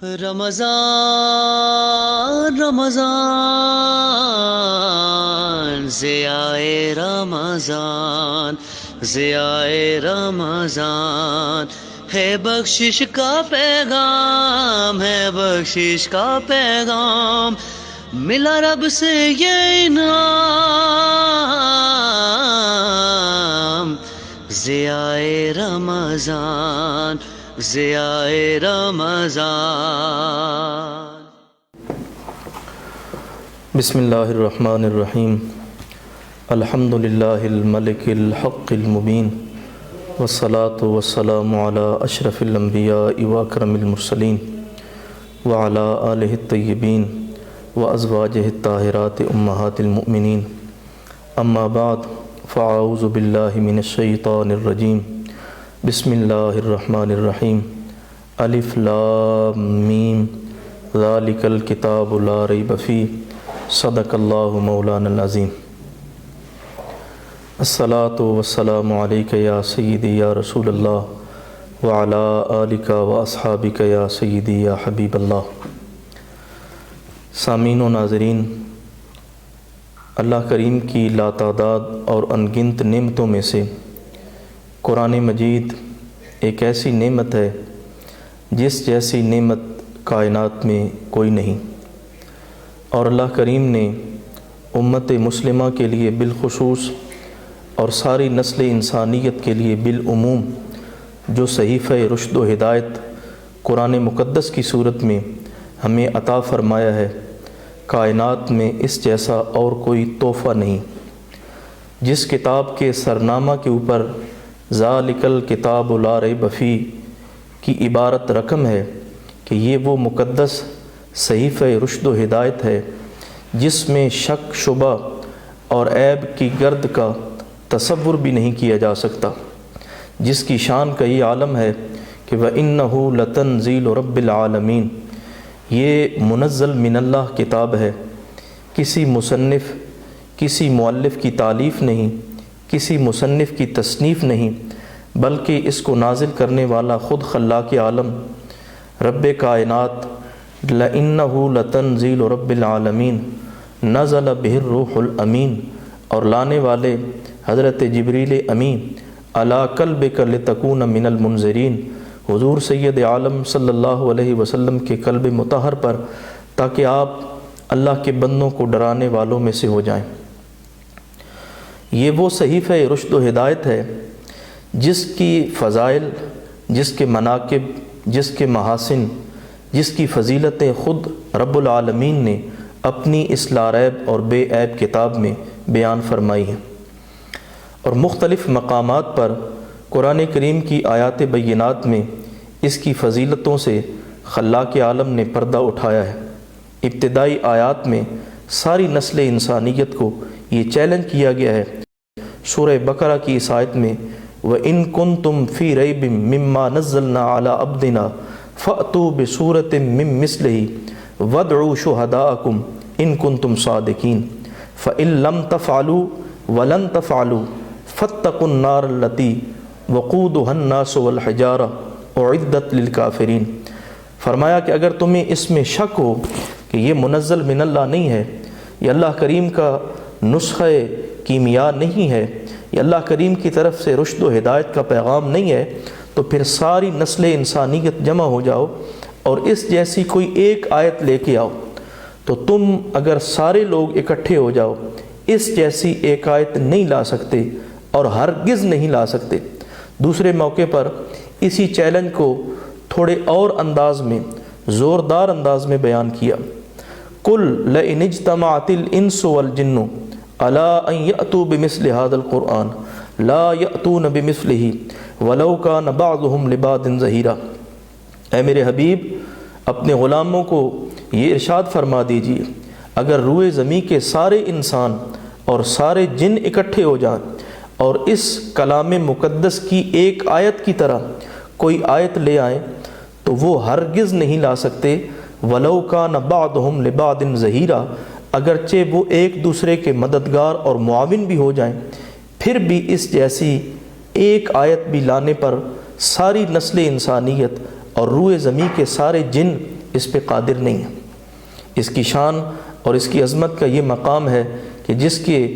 رمضان رمضان ضیائے رمضان ضیائے رمضان ہے بخشش کا پیغام ہے بخشش کا پیغام ملا رب سے یہ انعام ضیائے رمضان ضیائے رمضان۔ بسم اللہ الرحمن الرحیم۔ الحمد للہ الملک الحق المبین والصلاة والسلام علی اشرف الانبیاء واکرم المرسلین وعلی آلہ الطیبین وازواجہ الطاہرات امہات المؤمنین، اما بعد فاعوذ باللہ من الشیطان الرجیم۔ بسم اللہ الرحمن الرحیم۔ الف لام میم ذالک الکتاب لا ریب فیہ صدق اللہ مولانا العظیم۔ الصلاۃ والسلام علیک یا سیدی یا رسول اللہ وعلی آلک واصحابک یا سیدی یا حبیب اللہ۔ سامعین و ناظرین، اللہ کریم کی لاتعداد اور انگنت نعمتوں میں سے قرآن مجید ایک ایسی نعمت ہے جس جیسی نعمت کائنات میں کوئی نہیں، اور اللہ کریم نے امت مسلمہ کے لیے بالخصوص اور ساری نسل انسانیت کے لیے بالعموم جو صحیفہ رشد و ہدایت قرآن مقدس کی صورت میں ہمیں عطا فرمایا ہے، کائنات میں اس جیسا اور کوئی تحفہ نہیں۔ جس کتاب کے سرنامہ کے اوپر ذالک الکتاب لا ریب فیہ کی عبارت رقم ہے کہ یہ وہ مقدس صحیفہ رشد و ہدایت ہے جس میں شک شبہ اور عیب کی گرد کا تصور بھی نہیں کیا جا سکتا، جس کی شان کا یہ عالم ہے کہ وَإِنَّهُ لَتَنزِيلُ رَبِّ الْعَالَمِينَ، یہ منزل من اللہ کتاب ہے، کسی مصنف کسی مؤلف کی تالیف نہیں، کسی مصنف کی تصنیف نہیں، بلکہ اس کو نازل کرنے والا خود خلاق عالم رب کائنات لَإِنَّهُ لَتَنزِيلُ رَبِّ الْعَالَمِينَ نَزَلَ بِهِ الرُّوحُ الْأَمِينُ، اور لانے والے حضرت جبریل امین عَلَىٰ قَلْبِكَ لِتَكُونَ مِنَ الْمُنذِرِينَ، حضور سید عالم صلی اللہ علیہ وسلم کے قلب مطہر پر، تاکہ آپ اللہ کے بندوں کو ڈرانے والوں میں سے ہو جائیں۔ یہ وہ صحیفہ رشد و ہدایت ہے جس کی فضائل، جس کے مناقب، جس کے محاسن، جس کی فضیلتیں خود رب العالمین نے اپنی اس لا ریب اور بے عیب کتاب میں بیان فرمائی ہیں، اور مختلف مقامات پر قرآن کریم کی آیات بینات میں اس کی فضیلتوں سے خلاق عالم نے پردہ اٹھایا ہے۔ ابتدائی آیات میں ساری نسل انسانیت کو یہ چیلنج کیا گیا ہے۔ سورہ بقرہ کی اس آیت میں وَإِن كُنتُمْ فِي رَيْبٍ مِّمَّا نَزَّلْنَا عَلَىٰ عَبْدِنَا فَأْتُوا بِسُورَةٍ مِّن مِّثْلِهِ وَادْعُوا شُهَدَاءَكُمْ إِن كُنتُمْ صَادِقِينَ فَإِن لَّمْ تَفْعَلُوا وَلَن تَفْعَلُوا فَاتَّقُوا النَّارَ الَّتِي وَقُودُهَا النَّاسُ وَالْحِجَارَةُ أُعِدَّتْ لِلْكَافِرِينَ۔ فرمایا کہ اگر تمہیں اس میں شک ہو کہ یہ منزل من اللہ نہیں ہے، یہ اللہ کریم کا نسخہ کیمیا نہیں ہے، یہ اللہ کریم کی طرف سے رشد و ہدایت کا پیغام نہیں ہے، تو پھر ساری نسل انسانیت جمع ہو جاؤ اور اس جیسی کوئی ایک آیت لے کے آؤ۔ تو تم اگر سارے لوگ اکٹھے ہو جاؤ اس جیسی ایک آیت نہیں لا سکتے، اور ہرگز نہیں لا سکتے۔ دوسرے موقع پر اسی چیلنج کو تھوڑے اور انداز میں، زوردار انداز میں بیان کیا۔ قُلْ لَئِنِ اجْتَمَعَتِ الْإِنسُ وَالْجِنُّ عَلَىٰ أَن يَأْتُوا بِمِثْلِ هَٰذَا الْقُرْآنِ لَا يَأْتُونَ بِمِثْلِهِ وَلَوْ كَانَ بَعْضُهُمْ لِبَعْضٍ ظَهِيرًا۔ اے میرے حبیب، اپنے غلاموں کو یہ ارشاد فرما دیجیے، اگر روئے زمین کے سارے انسان اور سارے جن اکٹھے ہو جائیں اور اس کلام مقدس کی ایک آیت کی طرح کوئی آیت لے آئیں تو وہ ہرگز نہیں لا سکتے۔ وَلَوْ كَانَ بَعْضُهُمْ لِبَعْضٍ ظَهِيرًا، اگرچہ وہ ایک دوسرے کے مددگار اور معاون بھی ہو جائیں، پھر بھی اس جیسی ایک آیت بھی لانے پر ساری نسل انسانیت اور روئے زمین کے سارے جن اس پہ قادر نہیں ہے۔ اس کی شان اور اس کی عظمت کا یہ مقام ہے کہ جس کے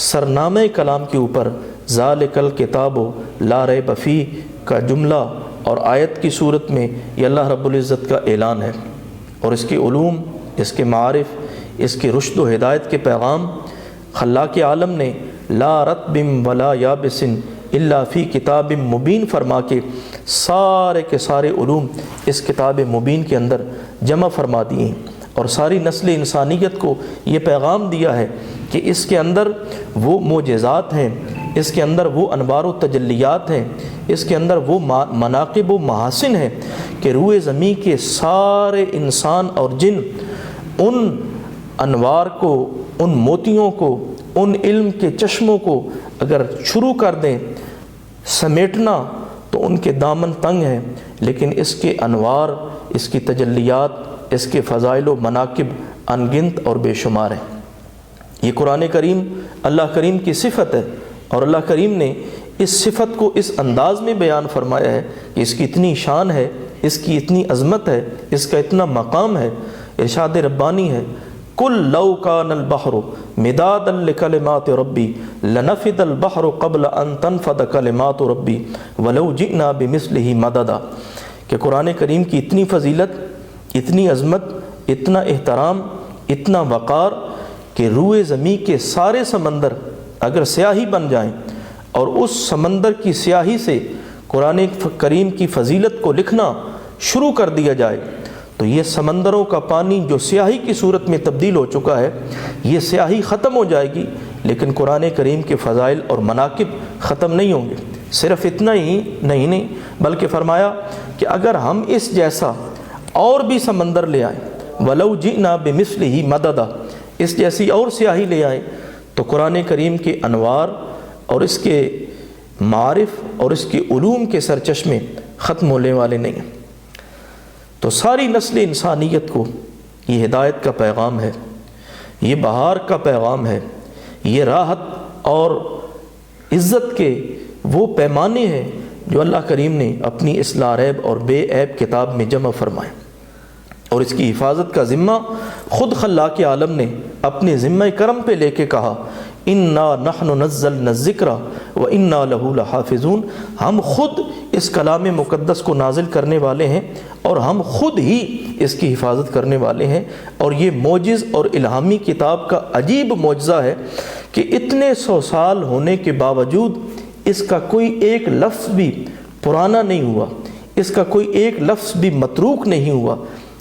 سرنامہ کلام کے اوپر ذالک الکتاب لا ریب فیہ کا جملہ اور آیت کی صورت میں یہ اللہ رب العزت کا اعلان ہے، اور اس کے علوم، اس کے معارف، اس کے رشد و ہدایت کے پیغام خلاق عالم نے لا رطب ولا یابس الا فی کتاب مبین فرما کے سارے کے سارے علوم اس کتاب مبین کے اندر جمع فرما دیے ہیں، اور ساری نسل انسانیت کو یہ پیغام دیا ہے کہ اس کے اندر وہ معجزات ہیں، اس کے اندر وہ انوار و تجلیات ہیں، اس کے اندر وہ مناقب و محاسن ہیں کہ روئے زمین کے سارے انسان اور جن ان انوار کو، ان موتیوں کو، ان علم کے چشموں کو اگر شروع کر دیں سمیٹنا تو ان کے دامن تنگ ہیں، لیکن اس کے انوار، اس کی تجلیات، اس کے فضائل و مناقب انگنت اور بے شمار ہیں۔ یہ قرآن کریم اللہ کریم کی صفت ہے، اور اللہ کریم نے اس صفت کو اس انداز میں بیان فرمایا ہے کہ اس کی اتنی شان ہے، اس کی اتنی عظمت ہے، اس کا اتنا مقام ہے۔ ارشاد ربانی ہے قل لو کان البحر مدادا لکلمات ربی لنفد البحر قبل ان تنفد کلمات ربی ولو جئنا بمثلہ مددا، کہ قرآن کریم کی اتنی فضیلت، اتنی عظمت، اتنا احترام، اتنا وقار کہ روئے زمین کے سارے سمندر اگر سیاہی بن جائیں اور اس سمندر کی سیاہی سے قرآن کریم کی فضیلت کو لکھنا شروع کر دیا جائے تو یہ سمندروں کا پانی جو سیاہی کی صورت میں تبدیل ہو چکا ہے، یہ سیاہی ختم ہو جائے گی، لیکن قرآن کریم کے فضائل اور مناقب ختم نہیں ہوں گے۔ صرف اتنا ہی نہیں بلکہ فرمایا کہ اگر ہم اس جیسا اور بھی سمندر لے آئیں، وَلَوْ جِئْنَا بِمِثْلِهِ مَدَدًا، اس جیسی اور سیاہی لے آئیں تو قرآن کریم کے انوار اور اس کے معارف اور اس کے علوم کے سرچشمے ختم ہونے والے نہیں ہیں۔ تو ساری نسل انسانیت کو یہ ہدایت کا پیغام ہے، یہ بہار کا پیغام ہے، یہ راحت اور عزت کے وہ پیمانے ہیں جو اللہ کریم نے اپنی اس لا ریب اور بے عیب کتاب میں جمع فرمائے، اور اس کی حفاظت کا ذمہ خود خلاق عالم نے اپنے ذمہ کرم پہ لے کے کہا انا نحن نزلنا الذکر وانا لہ لحافظون، ہم خود اس کلام مقدس کو نازل کرنے والے ہیں اور ہم خود ہی اس کی حفاظت کرنے والے ہیں۔ اور یہ معجز اور الہامی کتاب کا عجیب معجزہ ہے کہ اتنے 100 سال ہونے کے باوجود اس کا کوئی ایک لفظ بھی پرانا نہیں ہوا، اس کا کوئی ایک لفظ بھی متروک نہیں ہوا۔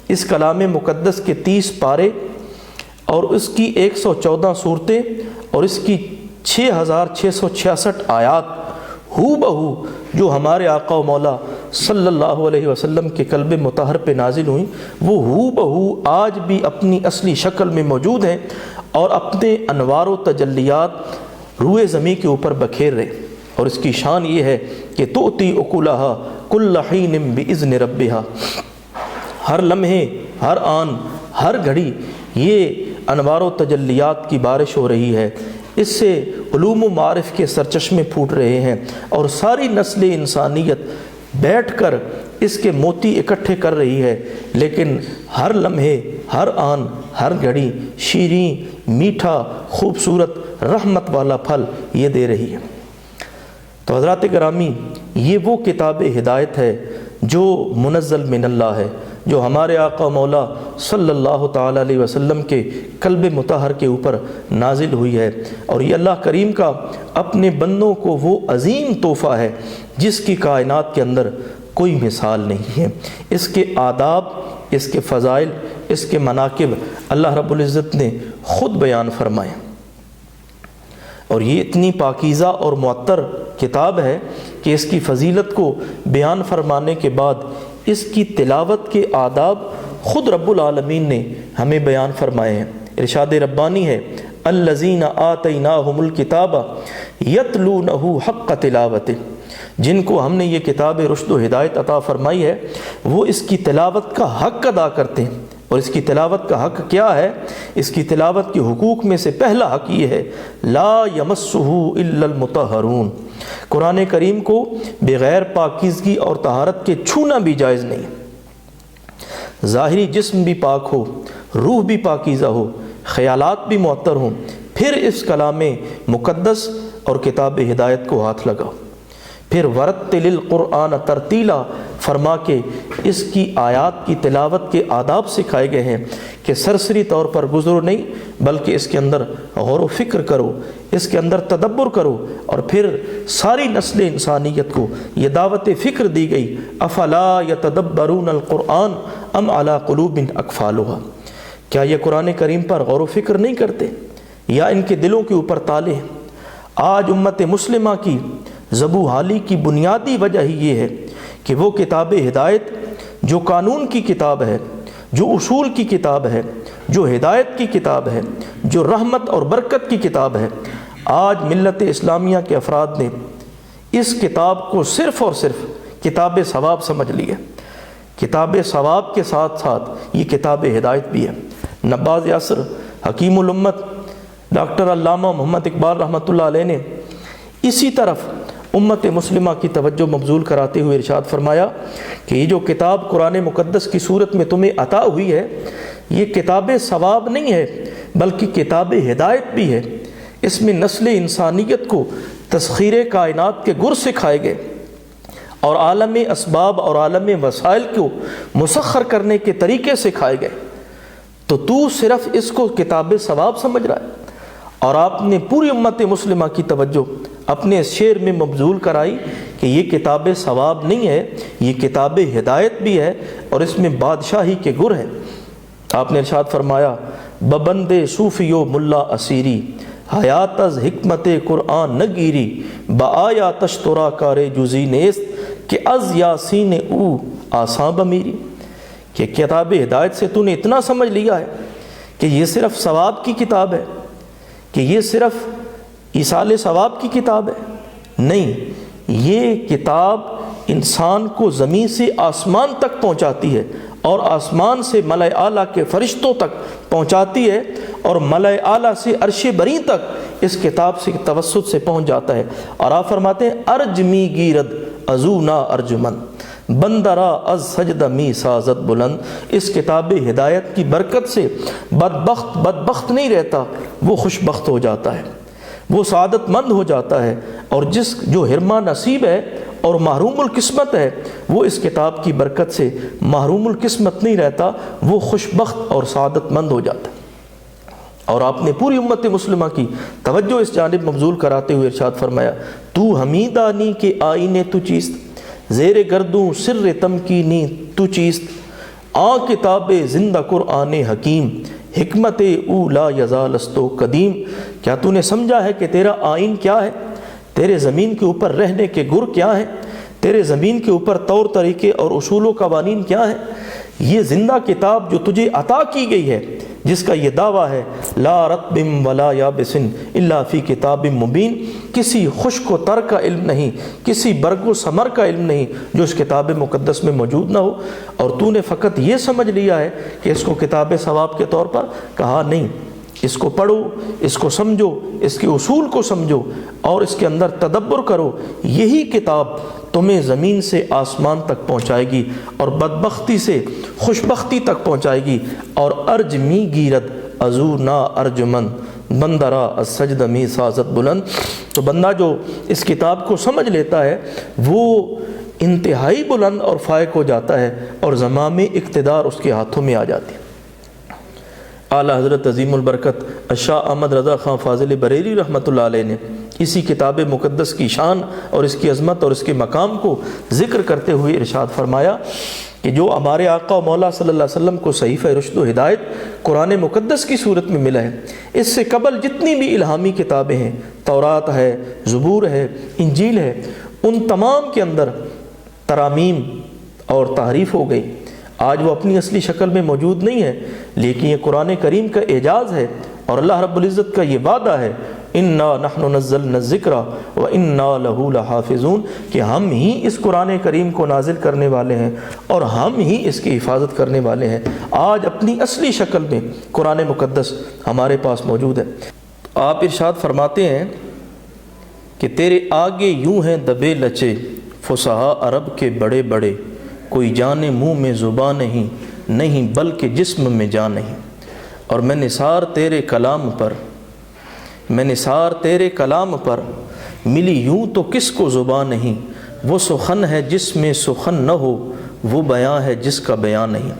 اس کلام مقدس کے 30 پارے اور اس کی 114 صورتیں اور اس کی 6666 آیات ہو بہو جو ہمارے آقا و مولا صلی اللہ علیہ وسلم کے قلب مطہر پہ نازل ہوئیں، وہ ہو بہو آج بھی اپنی اصلی شکل میں موجود ہیں اور اپنے انوار و تجلیات روئے زمین کے اوپر بکھیر رہے۔ اور اس کی شان یہ ہے کہ تؤتی اکلہا کل حین باذن ربہا، ہر لمحے، ہر آن، ہر گھڑی یہ انوار و تجلیات کی بارش ہو رہی ہے، اس سے علوم و معارف کے سرچشمے پھوٹ رہے ہیں، اور ساری نسل انسانیت بیٹھ کر اس کے موتی اکٹھے کر رہی ہے، لیکن ہر لمحے، ہر آن، ہر گھڑی شیریں، میٹھا، خوبصورت، رحمت والا پھل یہ دے رہی ہے۔ تو حضرات گرامی، یہ وہ کتاب ہدایت ہے جو منزل من اللہ ہے، جو ہمارے آقا مولا صلی اللہ تعالیٰ علیہ وسلم کے قلب مطہر کے اوپر نازل ہوئی ہے، اور یہ اللہ کریم کا اپنے بندوں کو وہ عظیم تحفہ ہے جس کی کائنات کے اندر کوئی مثال نہیں ہے۔ اس کے آداب، اس کے فضائل، اس کے مناقب اللہ رب العزت نے خود بیان فرمائے، اور یہ اتنی پاکیزہ اور معطر کتاب ہے کہ اس کی فضیلت کو بیان فرمانے کے بعد اس کی تلاوت کے آداب خود رب العالمین نے ہمیں بیان فرمائے ہیں۔ ارشاد ربانی ہے الذین آتیناہم الکتاب یتلونہ حق تلاوتہ، جن کو ہم نے یہ کتاب رشد و ہدایت عطا فرمائی ہے وہ اس کی تلاوت کا حق ادا کرتے ہیں۔ اور اس کی تلاوت کا حق کیا ہے؟ اس کی تلاوت کے حقوق میں سے پہلا حق یہ ہے لا یمسہ الا المطہرون، قرآن کریم کو بغیر پاکیزگی اور طہارت کے چھونا بھی جائز نہیں۔ ظاہری جسم بھی پاک ہو، روح بھی پاکیزہ ہو، خیالات بھی معطر ہوں، پھر اس کلام مقدس اور کتاب ہدایت کو ہاتھ لگاؤ۔ پھر ورتل القرآن ترتیلا فرما کے اس کی آیات کی تلاوت کے آداب سکھائے گئے ہیں کہ سرسری طور پر گزرو نہیں، بلکہ اس کے اندر غور و فکر کرو، اس کے اندر تدبر کرو۔ اور پھر ساری نسل انسانیت کو یہ دعوت فکر دی گئی، افلا یتدبرون القرآن ام علی قلوب اقفالها، کیا یہ قرآن کریم پر غور و فکر نہیں کرتے یا ان کے دلوں کے اوپر تالے ہیں؟ آج امت مسلمہ کی زبو حالی کی بنیادی وجہ ہی یہ ہے کہ وہ کتاب ہدایت جو قانون کی کتاب ہے، جو اصول کی کتاب ہے، جو ہدایت کی کتاب ہے، جو رحمت اور برکت کی کتاب ہے، آج ملت اسلامیہ کے افراد نے اس کتاب کو صرف اور صرف کتاب ثواب سمجھ لی ہے۔ کتاب ثواب کے ساتھ ساتھ یہ کتاب ہدایت بھی ہے۔ نباز عصر حکیم الامت ڈاکٹر علامہ محمد اقبال رحمۃ اللہ علیہ نے اسی طرف امت مسلمہ کی توجہ مبذول کراتے ہوئے ارشاد فرمایا کہ یہ جو کتاب قرآن مقدس کی صورت میں تمہیں عطا ہوئی ہے، یہ کتاب ثواب نہیں ہے بلکہ کتاب ہدایت بھی ہے۔ اس میں نسل انسانیت کو تسخیر کائنات کے گر سکھائے گئے اور عالم اسباب اور عالم وسائل کو مسخر کرنے کے طریقے سکھائے گئے، تو صرف اس کو کتاب ثواب سمجھ رہا ہے۔ اور آپ نے پوری امت مسلمہ کی توجہ اپنے اس شعر میں مبذول کرائی کہ یہ کتاب ثواب نہیں ہے، یہ کتاب ہدایت بھی ہے اور اس میں بادشاہی کے گر ہیں۔ آپ نے ارشاد فرمایا ببند صوفی و ملا اسیری، حیات از حکمت قرآن نگیری، بآیا تشترا کار جزی نیست کہ از یاسین او آساں بمیری، کہ کتاب ہدایت سے تو نے اتنا سمجھ لیا ہے کہ یہ صرف ثواب کی کتاب ہے، کہ یہ صرف ایصال ثواب کی کتاب ہے؟ نہیں، یہ کتاب انسان کو زمین سے آسمان تک پہنچاتی ہے اور آسمان سے ملائے اعلیٰ کے فرشتوں تک پہنچاتی ہے اور ملائے اعلیٰ سے عرش بری تک اس کتاب سے توسط سے پہنچ جاتا ہے۔ اور آپ فرماتے ہیں ارج می گیرد ازو نا ارجمن، بندرا از سجد می سازت بلند، اس کتاب ہدایت کی برکت سے بدبخت نہیں رہتا، وہ خوش بخت ہو جاتا ہے، وہ سعادت مند ہو جاتا ہے۔ اور جو حرمہ نصیب ہے اور محروم القسمت ہے، وہ اس کتاب کی برکت سے محروم القسمت نہیں رہتا، وہ خوش بخت اور سعادت مند ہو جاتا ہے۔ اور آپ نے پوری امت مسلمہ کی توجہ اس جانب مبذول کراتے ہوئے ارشاد فرمایا تو حمیدانی کے آئینے تو چیست، زیر گردوں سر تمکینی تو چیست، آ کتاب زندہ قرآن حکیم، حکمت او لا یزال استو قدیم، کیا تو نے سمجھا ہے کہ تیرا آئین کیا ہے، تیرے زمین کے اوپر رہنے کے گر کیا ہیں، تیرے زمین کے اوپر طور طریقے اور اصول و قوانین کیا ہیں؟ یہ زندہ کتاب جو تجھے عطا کی گئی ہے، جس کا یہ دعویٰ ہے لا رطب ولا یابس الا فی کتاب مبین، کسی خشک و تر کا علم نہیں، کسی برگ و ثمر کا علم نہیں جو اس کتاب مقدس میں موجود نہ ہو، اور تو نے فقط یہ سمجھ لیا ہے کہ اس کو کتاب ثواب کے طور پر کہا نہیں، اس کو پڑھو، اس کو سمجھو، اس کے اصول کو سمجھو اور اس کے اندر تدبر کرو، یہی کتاب تمہیں زمین سے آسمان تک پہنچائے گی اور بدبختی سے خوشبختی تک پہنچائے گی۔ اور ارج می گیرد ازو نا ارجمن، بندرا السجد می سازت بلند، تو بندہ جو اس کتاب کو سمجھ لیتا ہے وہ انتہائی بلند اور فائق ہو جاتا ہے اور زمام اقتدار اس کے ہاتھوں میں آ جاتی ہے۔ اعلیٰ حضرت عظیم البرکت شاہ احمد رضا خان فاضل بریلی رحمۃ اللہ علیہ نے اسی کتاب مقدس کی شان اور اس کی عظمت اور اس کے مقام کو ذکر کرتے ہوئے ارشاد فرمایا کہ جو ہمارے آقا و مولا صلی اللہ علیہ وسلم کو صحیفہ رشد و ہدایت قرآن مقدس کی صورت میں ملا ہے، اس سے قبل جتنی بھی الہامی کتابیں ہیں، تورات ہے، زبور ہے، انجیل ہے، ان تمام کے اندر ترامیم اور تحریف ہو گئی۔ آج وہ اپنی اصلی شکل میں موجود نہیں ہے، لیکن یہ قرآن کریم کا اعجاز ہے اور اللہ رب العزت کا یہ وعدہ ہے انا نحن نزلنا الذکر وانا لہ لحافظون، کہ ہم ہی اس قرآن کریم کو نازل کرنے والے ہیں اور ہم ہی اس کی حفاظت کرنے والے ہیں۔ آج اپنی اصلی شکل میں قرآن مقدس ہمارے پاس موجود ہے۔ آپ ارشاد فرماتے ہیں کہ تیرے آگے یوں ہیں دبے لچے فصحاء عرب کے بڑے بڑے، کوئی جانے منہ میں زبان نہیں نہیں بلکہ جسم میں جان نہیں۔ اور میں نثار تیرے کلام پر ملی یوں تو کس کو زبان نہیں، وہ سخن ہے جس میں سخن نہ ہو، وہ بیان ہے جس کا بیان نہیں۔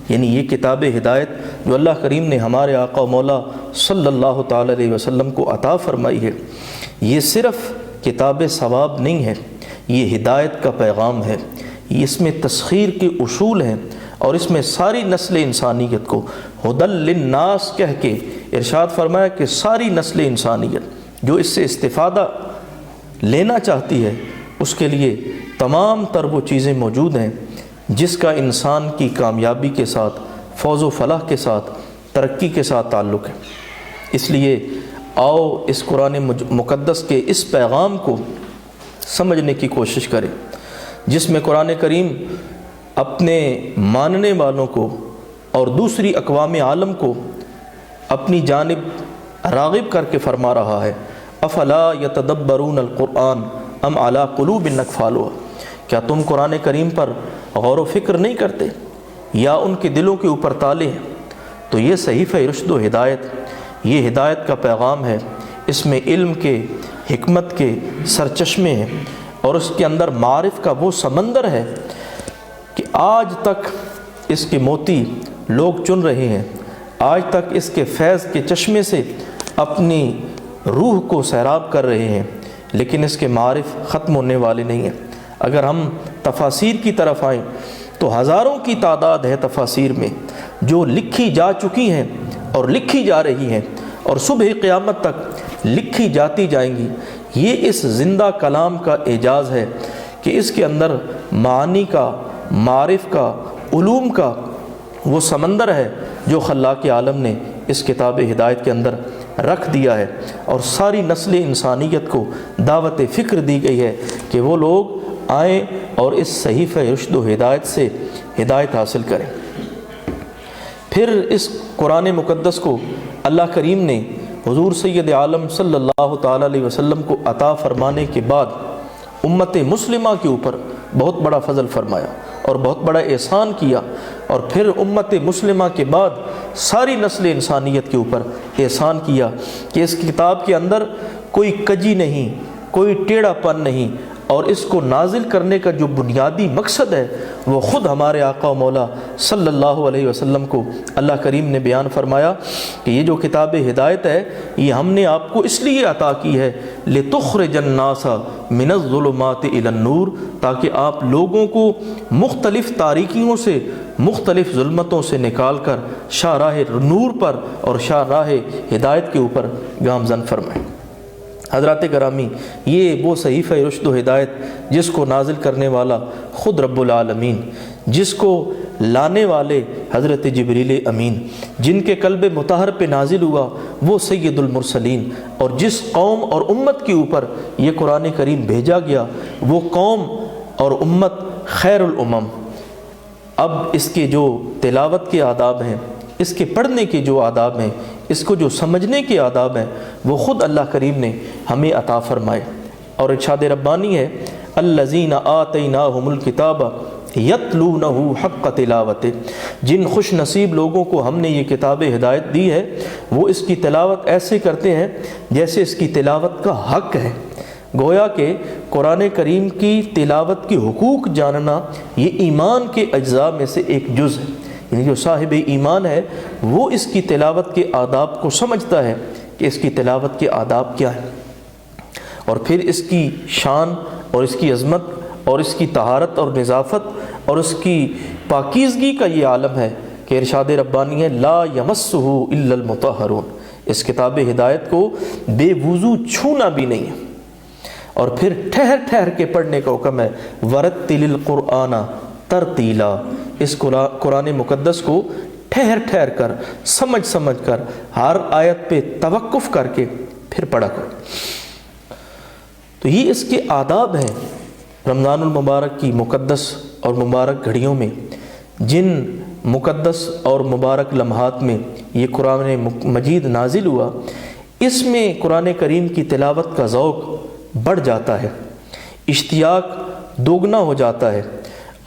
یعنی یہ کتاب ہدایت جو اللہ کریم نے ہمارے آقا و مولا صلی اللہ تعالی علیہ وسلم کو عطا فرمائی ہے، یہ صرف کتاب ثواب نہیں ہے، یہ ہدایت کا پیغام ہے۔ اس میں تسخیر کے اصول ہیں اور اس میں ساری نسل انسانیت کو ہدی للناس کہہ کے ارشاد فرمایا کہ ساری نسل انسانیت جو اس سے استفادہ لینا چاہتی ہے اس کے لیے تمام تر وہ چیزیں موجود ہیں جس کا انسان کی کامیابی کے ساتھ، فوز و فلاح کے ساتھ، ترقی کے ساتھ تعلق ہے۔ اس لیے آؤ اس قرآن مقدس کے اس پیغام کو سمجھنے کی کوشش کریں، جس میں قرآن کریم اپنے ماننے والوں کو اور دوسری اقوام عالم کو اپنی جانب راغب کر کے فرما رہا ہے، افلا یتدبرون القرآن ام علی قلوب اقفالها، کیا تم قرآن کریم پر غور و فکر نہیں کرتے یا ان کے دلوں کے اوپر تالے ہیں؟ تو یہ صحیفہ رشد و ہدایت، یہ ہدایت کا پیغام ہے، اس میں علم کے، حکمت کے سرچشمے ہیں اور اس کے اندر معارف کا وہ سمندر ہے کہ آج تک اس کے موتی لوگ چن رہے ہیں، آج تک اس کے فیض کے چشمے سے اپنی روح کو سیراب کر رہے ہیں، لیکن اس کے معارف ختم ہونے والے نہیں ہیں۔ اگر ہم تفاسیر کی طرف آئیں تو ہزاروں کی تعداد ہے تفاسیر میں جو لکھی جا چکی ہیں اور لکھی جا رہی ہیں اور صبح قیامت تک لکھی جاتی جائیں گی۔ یہ اس زندہ کلام کا اعجاز ہے کہ اس کے اندر معانی کا، معارف کا، علوم کا وہ سمندر ہے جو خلاق عالم نے اس کتاب ہدایت کے اندر رکھ دیا ہے، اور ساری نسل انسانیت کو دعوت فکر دی گئی ہے کہ وہ لوگ آئیں اور اس صحیفہ رشد و ہدایت سے ہدایت حاصل کریں۔ پھر اس قرآن مقدس کو اللہ کریم نے حضور سید عالم صلی اللہ تعالی علیہ وسلم کو عطا فرمانے کے بعد امت مسلمہ کے اوپر بہت بڑا فضل فرمایا اور بہت بڑا احسان کیا، اور پھر امت مسلمہ کے بعد ساری نسل انسانیت کے اوپر احسان کیا کہ اس کتاب کے اندر کوئی کجی نہیں، کوئی ٹیڑھا پن نہیں، اور اس کو نازل کرنے کا جو بنیادی مقصد ہے وہ خود ہمارے آقا و مولا صلی اللہ علیہ وسلم کو اللہ کریم نے بیان فرمایا کہ یہ جو کتاب ہدایت ہے یہ ہم نے آپ کو اس لیے عطا کی ہے لِتُخْرِجَ النَّاسَ مِنَ الظُّلُمَاتِ إِلَى النُّورِ، تاکہ آپ لوگوں کو مختلف تاریکیوں سے، مختلف ظلمتوں سے نکال کر شاہراہ نور پر اور شاہراہ ہدایت کے اوپر گامزن فرمائیں۔ حضرات گرامی، یہ وہ صحیفہ رشد و ہدایت جس کو نازل کرنے والا خود رب العالمین، جس کو لانے والے حضرت جبریل امین، جن کے قلب مطہر پہ نازل ہوا وہ سید المرسلین، اور جس قوم اور امت کے اوپر یہ قرآن کریم بھیجا گیا وہ قوم اور امت خیر الامم۔ اب اس کے جو تلاوت کے آداب ہیں، اس کے پڑھنے کے جو آداب ہیں، اس کو جو سمجھنے کے آداب ہیں، وہ خود اللہ کریم نے ہمیں عطا فرمائے، اور ارشاد ربانی ہے الذین آتیناہم الکتاب یتلونہ حق تلاوتہ، جن خوش نصیب لوگوں کو ہم نے یہ کتاب ہدایت دی ہے وہ اس کی تلاوت ایسے کرتے ہیں جیسے اس کی تلاوت کا حق ہے۔ گویا کہ قرآن کریم کی تلاوت کے حقوق جاننا یہ ایمان کے اجزاء میں سے ایک جز ہے، یعنی جو صاحب ایمان ہے وہ اس کی تلاوت کے آداب کو سمجھتا ہے کہ اس کی تلاوت کے آداب کیا ہیں، اور پھر اس کی شان اور اس کی عظمت اور اس کی طہارت اور نظافت اور اس کی پاکیزگی کا یہ عالم ہے کہ ارشاد ربانی ہے لا یمسہ الا المطہرون، اس کتاب ہدایت کو بے وضو چھونا بھی نہیں ہے۔ اور پھر ٹھہر ٹھہر کے پڑھنے کا حکم ہے ورتل القرآن ترتیلا، اس قرآن مقدس کو ٹھہر ٹھہر کر، سمجھ سمجھ کر، ہر آیت پہ توقف کر کے پھر پڑھا کرو۔ تو یہ اس کے آداب ہیں۔ رمضان المبارک کی مقدس اور مبارک گھڑیوں میں جن مقدس اور مبارک لمحات میں یہ قرآن مجید نازل ہوا، اس میں قرآن کریم کی تلاوت کا ذوق بڑھ جاتا ہے، اشتیاق دوگنا ہو جاتا ہے،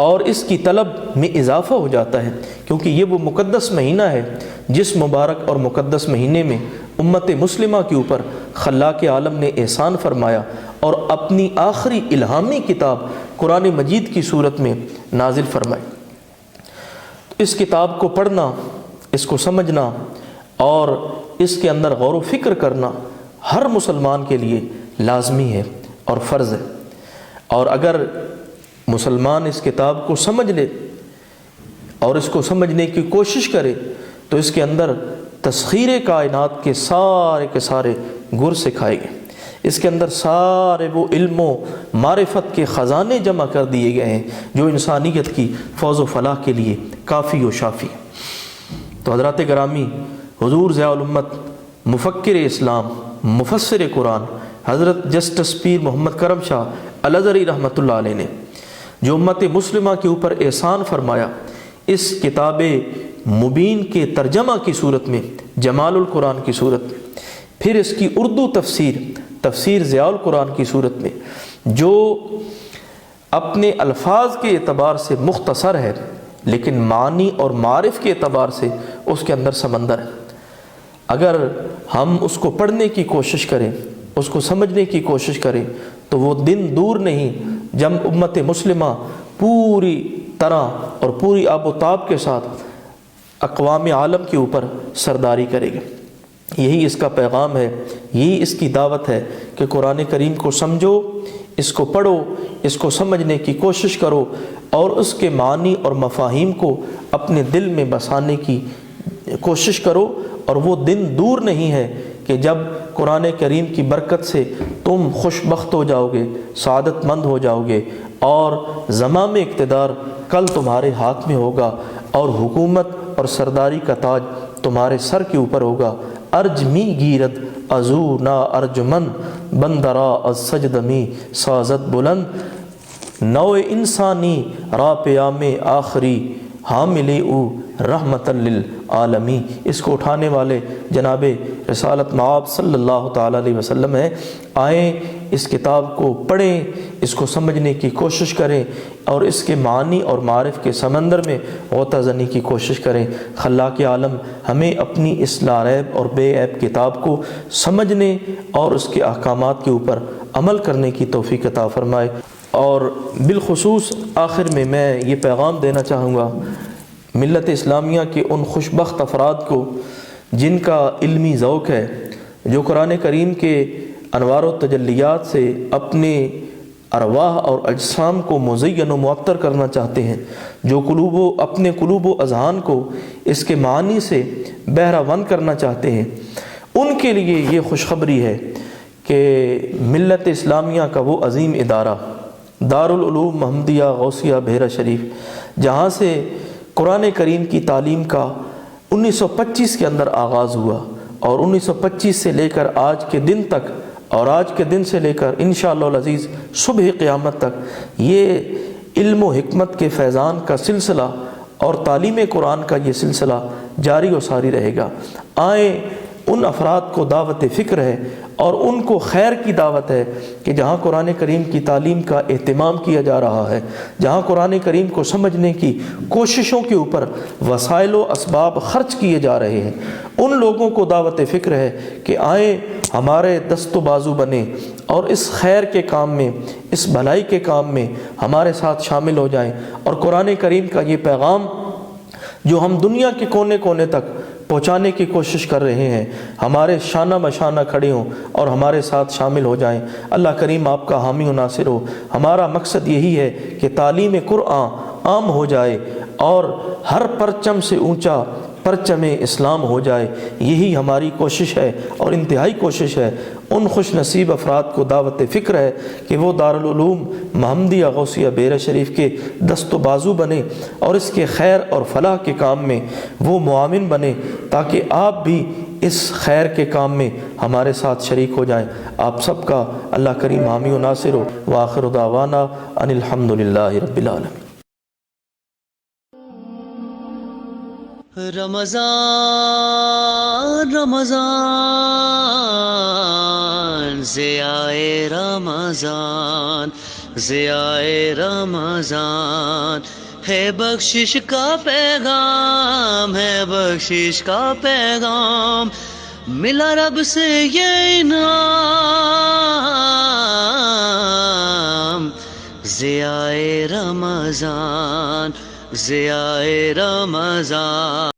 اور اس کی طلب میں اضافہ ہو جاتا ہے، کیونکہ یہ وہ مقدس مہینہ ہے جس مبارک اور مقدس مہینے میں امت مسلمہ کے اوپر خلاق عالم نے احسان فرمایا اور اپنی آخری الہامی کتاب قرآن مجید کی صورت میں نازل فرمائی۔ اس کتاب کو پڑھنا، اس کو سمجھنا اور اس کے اندر غور و فکر کرنا ہر مسلمان کے لیے لازمی ہے اور فرض ہے، اور اگر مسلمان اس کتاب کو سمجھ لے اور اس کو سمجھنے کی کوشش کرے تو اس کے اندر تسخیر کائنات کے سارے گر سکھائے گئے، اس کے اندر سارے وہ علم و معرفت کے خزانے جمع کر دیے گئے ہیں جو انسانیت کی فوز و فلاح کے لیے کافی و شافی۔ تو حضرات گرامی، حضور ضیاء الامت مفکر اسلام مفسر قرآن حضرت جسٹس پیر محمد کرم شاہ الازہری رحمۃ اللہ علیہ نے جو امت مسلمہ کے اوپر احسان فرمایا، اس کتاب مبین کے ترجمہ کی صورت میں، جمال القرآن کی صورت میں، پھر اس کی اردو تفسیر ضیاء القرآن کی صورت میں، جو اپنے الفاظ کے اعتبار سے مختصر ہے لیکن معنی اور معارف کے اعتبار سے اس کے اندر سمندر ہے۔ اگر ہم اس کو پڑھنے کی کوشش کریں، اس کو سمجھنے کی کوشش کریں تو وہ دن دور نہیں جب امت مسلمہ پوری طرح اور پوری آب و تاب کے ساتھ اقوام عالم کے اوپر سرداری کرے گی۔ یہی اس کا پیغام ہے، یہی اس کی دعوت ہے کہ قرآن کریم کو سمجھو، اس کو پڑھو، اس کو سمجھنے کی کوشش کرو اور اس کے معنی اور مفاہیم کو اپنے دل میں بسانے کی کوشش کرو، اور وہ دن دور نہیں ہے کہ جب قرآن کریم کی برکت سے تم خوش بخت ہو جاؤ گے، سعادت مند ہو جاؤ گے، اور زمام اقتدار کل تمہارے ہاتھ میں ہوگا اور حکومت اور سرداری کا تاج تمہارے سر کے اوپر ہوگا۔ ارج می گیرد ازو نا ارجمن بندرا از سجدمی سازد بلند، نو انسانی را پیام آخری حامل او رحمت للعالمین۔ اس کو اٹھانے والے جناب رسالت مآب صلی اللہ تعالیٰ علیہ وسلم ہیں۔ آئیں اس کتاب کو پڑھیں، اس کو سمجھنے کی کوشش کریں اور اس کے معنی اور معارف کے سمندر میں غوطہ زنی کی کوشش کریں۔ خلاق عالم ہمیں اپنی اس لا ریب اور بے عیب کتاب کو سمجھنے اور اس کے احکامات کے اوپر عمل کرنے کی توفیق عطا فرمائے۔ اور بالخصوص آخر میں یہ پیغام دینا چاہوں گا ملت اسلامیہ کے ان خوش بخت افراد کو جن کا علمی ذوق ہے، جو قرآن کریم کے انوار و تجلیات سے اپنے ارواح اور اجسام کو مزین و معطر کرنا چاہتے ہیں، جو اپنے قلوب و اذہان کو اس کے معنی سے بہرہوند کرنا چاہتے ہیں، ان کے لیے یہ خوشخبری ہے کہ ملت اسلامیہ کا وہ عظیم ادارہ دارالعلوم محمدیہ غوثیہ بحیرہ شریف، جہاں سے قرآن کریم کی تعلیم کا 1925 کے اندر آغاز ہوا اور 1925 سے لے کر آج کے دن تک، اور آج کے دن سے لے کر انشاءاللہ العزیز صبح قیامت تک یہ علم و حکمت کے فیضان کا سلسلہ اور تعلیم قرآن کا یہ سلسلہ جاری و ساری رہے گا۔ آئیں، ان افراد کو دعوت فکر ہے اور ان کو خیر کی دعوت ہے کہ جہاں قرآن کریم کی تعلیم کا اہتمام کیا جا رہا ہے، جہاں قرآن کریم کو سمجھنے کی کوششوں کے اوپر وسائل و اسباب خرچ کیے جا رہے ہیں، ان لوگوں کو دعوت فکر ہے کہ آئیں، ہمارے دست و بازو بنیں اور اس خیر کے کام میں، اس بھلائی کے کام میں ہمارے ساتھ شامل ہو جائیں، اور قرآن کریم کا یہ پیغام جو ہم دنیا کے کونے کونے تک پہنچانے کی کوشش کر رہے ہیں، ہمارے شانہ بشانہ کھڑے ہوں اور ہمارے ساتھ شامل ہو جائیں۔ اللہ کریم آپ کا حامی و ناصر ہو۔ ہمارا مقصد یہی ہے کہ تعلیم قرآن عام ہو جائے اور ہر پرچم سے اونچا پرچم اسلام ہو جائے، یہی ہماری کوشش ہے اور انتہائی کوشش ہے۔ ان خوش نصیب افراد کو دعوت فکر ہے کہ وہ دارالعلوم محمدیہ غوثیہ بحیرہ شریف کے دست و بازو بنے اور اس کے خیر اور فلاح کے کام میں وہ معاون بنے، تاکہ آپ بھی اس خیر کے کام میں ہمارے ساتھ شریک ہو جائیں۔ آپ سب کا اللہ کریم حامی و ناصر ہو۔ وآخر دعوانا ان الحمدللہ رب العالمین۔ رمضان رمضان ضیاء رمضان ضیائے رمضان ہے بخشش کا پیغام، ہے بخشش کا پیغام، ملا رب سے یہ انعام، ضیائے رمضان، ضیائے رمضان۔